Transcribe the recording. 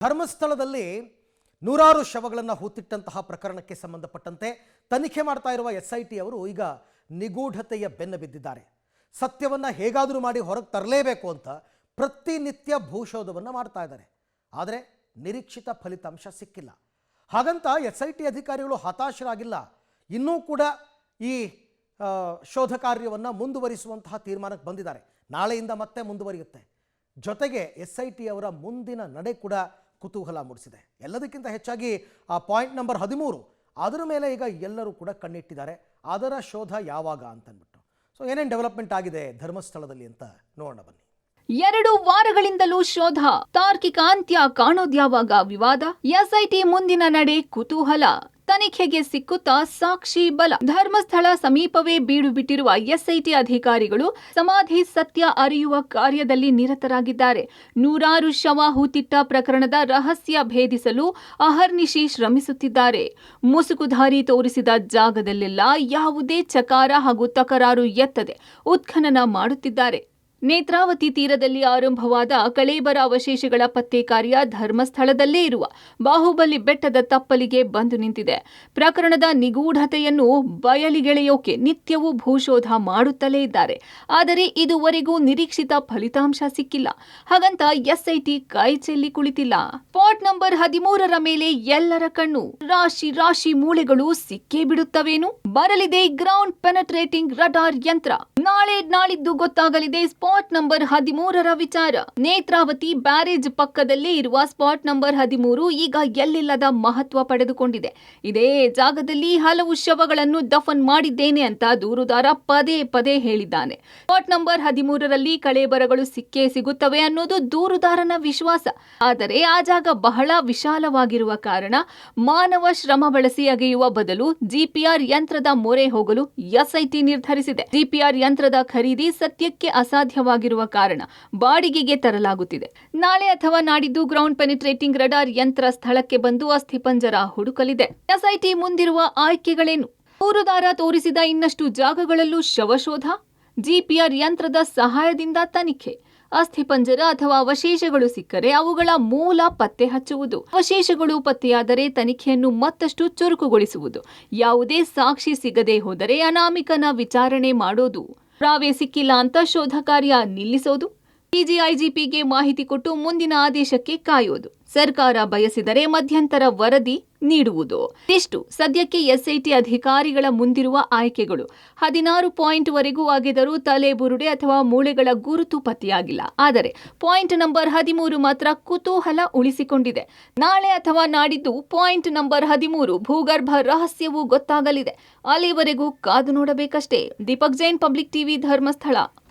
ಧರ್ಮಸ್ಥಳದಲ್ಲಿ ನೂರಾರು ಶವಗಳನ್ನು ಹೂತಿಟ್ಟಂತಹ ಪ್ರಕರಣಕ್ಕೆ ಸಂಬಂಧಪಟ್ಟಂತೆ ತನಿಖೆ ಮಾಡ್ತಾ ಇರುವ SIT ಅವರು ಈಗ ನಿಗೂಢತೆಯ ಬೆನ್ನ ಬಿದ್ದಿದ್ದಾರೆ. ಸತ್ಯವನ್ನು ಹೇಗಾದರೂ ಮಾಡಿ ಹೊರಗೆ ತರಲೇಬೇಕು ಅಂತ ಪ್ರತಿನಿತ್ಯ ಭೂಶೋಧವನ್ನು ಮಾಡ್ತಾ ಇದ್ದಾರೆ. ಆದರೆ ನಿರೀಕ್ಷಿತ ಫಲಿತಾಂಶ ಸಿಕ್ಕಿಲ್ಲ. ಹಾಗಂತ SIT ಅಧಿಕಾರಿಗಳು ಹತಾಶರಾಗಿಲ್ಲ. ಇನ್ನೂ ಕೂಡ ಈ ಶೋಧ ಕಾರ್ಯವನ್ನು ಮುಂದುವರಿಸುವಂತಹ ತೀರ್ಮಾನಕ್ಕೆ ಬಂದಿದ್ದಾರೆ. ನಾಳೆಯಿಂದ ಮತ್ತೆ ಮುಂದುವರಿಯುತ್ತೆ. ಜೊತೆಗೆ SIT ಅವರ ಮುಂದಿನ ನಡೆ ಕೂಡ ಕುತೂಹಲ ಮೂಡಿಸಿದೆ. ಎಲ್ಲದಕ್ಕಿಂತ ಹೆಚ್ಚಾಗಿ ಆ ಪಾಯಿಂಟ್ ನಂಬರ್ 13 ಅದರ ಮೇಲೆ ಈಗ ಎಲ್ಲರೂ ಕೂಡ ಕಣ್ಣಿಟ್ಟಿದ್ದಾರೆ. ಅದರ ಶೋಧ ಯಾವಾಗ ಅಂತಂದ್ಬಿಟ್ಟು. ಸೊ ಏನೇನು ಡೆವಲಪ್ಮೆಂಟ್ ಆಗಿದೆ ಧರ್ಮಸ್ಥಳದಲ್ಲಿ ಅಂತ ನೋಡೋಣ ಬನ್ನಿ. 2 ವಾರಗಳಿಂದಲೂ ಶೋಧ, ತಾರ್ಕಿಕ ಅಂತ್ಯ ಕಾಣೋದ್ಯಾವಾಗ ವಿವಾದ, SIT ಮುಂದಿನ ನಡೆ ಕುತೂಹಲ, ತನಿಖೆಗೆ ಸಿಕ್ಕುತ್ತಾ ಸಾಕ್ಷಿ ಬಲ. ಧರ್ಮಸ್ಥಳ ಸಮೀಪವೇ ಬೀಡು ಬಿಟ್ಟಿರುವ SIT ಅಧಿಕಾರಿಗಳು ಸಮಾಧಿ ಸತ್ಯ ಅರಿಯುವ ಕಾರ್ಯದಲ್ಲಿ ನಿರತರಾಗಿದ್ದಾರೆ. ನೂರಾರು ಶವ ಹೂತಿಟ್ಟ ಪ್ರಕರಣದ ರಹಸ್ಯ ಭೇದಿಸಲು ಅಹರ್ನಿಶಿ ಶ್ರಮಿಸುತ್ತಿದ್ದಾರೆ. ಮುಸುಕುಧಾರಿ ತೋರಿಸಿದ ಜಾಗದಲ್ಲೆಲ್ಲ ಯಾವುದೇ ಚಕಾರ ಹಾಗೂ ತಕರಾರು ಎತ್ತದೆ ಉತ್ಖನನ ಮಾಡುತ್ತಿದ್ದಾರೆ. ನೇತ್ರಾವತಿ ತೀರದಲ್ಲಿ ಆರಂಭವಾದ ಕಳೇಬರ ಅವಶೇಷಗಳ ಪತ್ತೆ ಕಾರ್ಯ ಧರ್ಮಸ್ಥಳದಲ್ಲೇ ಇರುವ ಬಾಹುಬಲಿ ಬೆಟ್ಟದ ತಪ್ಪಲಿಗೆ ಬಂದು ನಿಂತಿದೆ. ಪ್ರಕರಣದ ನಿಗೂಢತೆಯನ್ನು ಬಯಲಿಗೆಳೆಯೋಕೆ ನಿತ್ಯವೂ ಭೂಶೋಧ ಮಾಡುತ್ತಲೇ ಇದ್ದಾರೆ. ಆದರೆ ಇದುವರೆಗೂ ನಿರೀಕ್ಷಿತ ಫಲಿತಾಂಶ ಸಿಕ್ಕಿಲ್ಲ. ಹಾಗಂತ SIT ಕೈ ಚೆಲ್ಲಿ ಕುಳಿತಿಲ್ಲ. ಸ್ಪಾಟ್ ನಂಬರ್ 13ರ ಮೇಲೆ ಎಲ್ಲರ ಕಣ್ಣು. ರಾಶಿ ರಾಶಿ ಮೂಳೆಗಳು ಸಿಕ್ಕೇ ಬಿಡುತ್ತವೇನು? ಬರಲಿದೆ ಗ್ರೌಂಡ್ ಪೆನೆಟ್ರೇಟಿಂಗ್ ರಡಾರ್ ಯಂತ್ರ. ನಾಳಿದ್ದು ಗೊತ್ತಾಗಲಿದೆ ಸ್ಪಾಟ್ ನಂಬರ್ 13ರ ವಿಚಾರ. ನೇತ್ರಾವತಿ ಬ್ಯಾರೇಜ್ ಪಕ್ಕದಲ್ಲೇ ಇರುವ ಸ್ಪಾಟ್ ನಂಬರ್ 13 ಈಗ ಎಲ್ಲಿಲ್ಲದ ಮಹತ್ವ ಪಡೆದುಕೊಂಡಿದೆ. ಇದೇ ಜಾಗದಲ್ಲಿ ಹಲವು ಶವಗಳನ್ನು ದಫನ್ ಮಾಡಿದ್ದೇನೆ ಅಂತ ದೂರುದಾರ ಪದೇ ಪದೇ ಹೇಳಿದ್ದಾನೆ. ಸ್ಪಾಟ್ ನಂಬರ್ 13ರಲ್ಲಿ ಕಳೇಬರಗಳು ಸಿಕ್ಕೇ ಸಿಗುತ್ತವೆ ಅನ್ನೋದು ದೂರುದಾರನ ವಿಶ್ವಾಸ. ಆದರೆ ಆ ಜಾಗ ಬಹಳ ವಿಶಾಲವಾಗಿರುವ ಕಾರಣ ಮಾನವ ಶ್ರಮ ಬಳಸಿ ಅಗೆಯುವ ಬದಲು GPR ಯಂತ್ರದ ಮೊರೆ ಹೋಗಲು SIT ನಿರ್ಧರಿಸಿದೆ. GPR ಯಂತ್ರದ ಖರೀದಿ ಸದ್ಯಕ್ಕೆ ಅಸಾಧ್ಯವಾಗಿರುವ ಕಾರಣ ಬಾಡಿಗೆಗೆ ತರಲಾಗುತ್ತಿದೆ. ನಾಳೆ ಅಥವಾ ನಾಡಿದ್ದು ಗ್ರೌಂಡ್ ಪೆನಿಟ್ರೇಟಿಂಗ್ ರಡಾರ್ ಯಂತ್ರ ಸ್ಥಳಕ್ಕೆ ಬಂದು ಅಸ್ಥಿಪಂಜರ ಹುಡುಕಲಿದೆ. SIT ಮುಂದಿರುವ ಆಯ್ಕೆಗಳೇನು? ದೂರುದಾರ ತೋರಿಸಿದ ಇನ್ನಷ್ಟು ಜಾಗಗಳಲ್ಲೂ ಶವಶೋಧ, GPR ಯಂತ್ರದ ಸಹಾಯದಿಂದ ತನಿಖೆ, ಅಸ್ಥಿಪಂಜರ ಅಥವಾ ಅವಶೇಷಗಳು ಸಿಕ್ಕರೆ ಅವುಗಳ ಮೂಲ ಪತ್ತೆ ಹಚ್ಚುವುದು, ಅವಶೇಷಗಳು ಪತ್ತೆಯಾದರೆ ತನಿಖೆಯನ್ನು ಮತ್ತಷ್ಟು ಚುರುಕುಗೊಳಿಸುವುದು, ಯಾವುದೇ ಸಾಕ್ಷಿ ಸಿಗದೆ ಹೋದರೆ ಅನಾಮಿಕನ ವಿಚಾರಣೆ ಮಾಡೋದು, ಪುರಾವೆ ಸಿಕ್ಕಿಲ್ಲ ಅಂತ ಶೋಧ ಕಾರ್ಯ ನಿಲ್ಲಿಸೋದು, DGIGPಗೆ ಮಾಹಿತಿ ಕೊಟ್ಟು ಮುಂದಿನ ಆದೇಶಕ್ಕೆ ಕಾಯೋದು, ಸರ್ಕಾರ ಬಯಸಿದರೆ ಮಧ್ಯಂತರ ವರದಿ ನೀಡುವುದು. ಇಷ್ಟು ಸದ್ಯಕ್ಕೆ SIT ಅಧಿಕಾರಿಗಳ ಮುಂದಿರುವ ಆಯ್ಕೆಗಳು. 16 ಪಾಯಿಂಟ್ ವರೆಗೂ ಆಗಿದರೂ ತಲೆ ಬುರುಡೆ ಅಥವಾ ಮೂಳೆಗಳ ಗುರುತು ಪತ್ತೆಯಾಗಿಲ್ಲ. ಆದರೆ ಪಾಯಿಂಟ್ ನಂಬರ್ 13 ಮಾತ್ರ ಕುತೂಹಲ ಉಳಿಸಿಕೊಂಡಿದೆ. ನಾಳೆ ಅಥವಾ ನಾಡಿದ್ದು ಪಾಯಿಂಟ್ ನಂಬರ್ 13 ಭೂಗರ್ಭ ರಹಸ್ಯವೂ ಗೊತ್ತಾಗಲಿದೆ. ಅಲ್ಲಿವರೆಗೂ ಕಾದು ನೋಡಬೇಕಷ್ಟೇ. Deepak Jain, public TV, Dharmasthala.